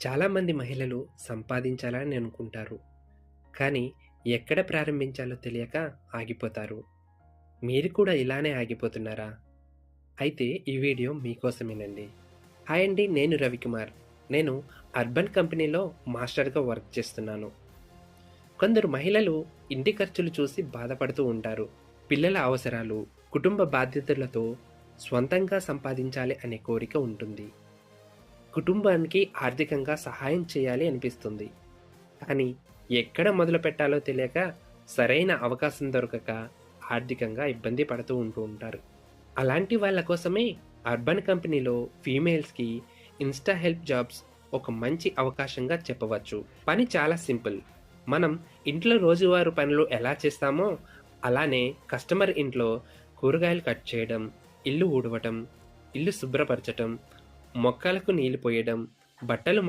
చాలామంది మహిళలు సంపాదించాలని అనుకుంటారు. కానీ ఎక్కడ ప్రారంభించాలో తెలియక ఆగిపోతారు. మీరు కూడా ఇలానే ఆగిపోతున్నారా? అయితే ఈ వీడియో మీకోసమేనండి. హాయ్ అండి. నేను రవికుమార్. నేను అర్బన్ కంపెనీలో మాస్టర్‌గా వర్క్ చేస్తున్నాను. కొందరు మహిళలు ఇంటి ఖర్చులు చూసి బాధపడుతూ ఉంటారు. పిల్లల అవసరాలు, కుటుంబ బాధ్యతలతో స్వంతంగా సంపాదించాలి అనే కోరిక ఉంటుంది. కుటుంబానికి ఆర్థికంగా సహాయం చేయాలి అనిపిస్తుంది. కానీ ఎక్కడ మొదలుపెట్టాలో తెలియక, సరైన అవకాశం దొరకక ఆర్థికంగా ఇబ్బంది పడుతూ ఉంటారు. అలాంటి వాళ్ళ కోసమే అర్బన్ కంపెనీలో ఫీమేల్స్‌కి ఇన్‌స్టా హెల్ప్ జాబ్స్ ఒక మంచి అవకాశంగా చెప్పవచ్చు. పని చాలా సింపుల్. మనం ఇంట్లో రోజువారీ పనులు ఎలా చేస్తామో అలానే కస్టమర్ ఇంట్లో కూరగాయలు కట్ చేయడం, ఇల్లు ఊడవటం, ఇల్లు శుభ్రపరచటం, మొక్కలకు నీళ్లు పోయడం, బట్టలు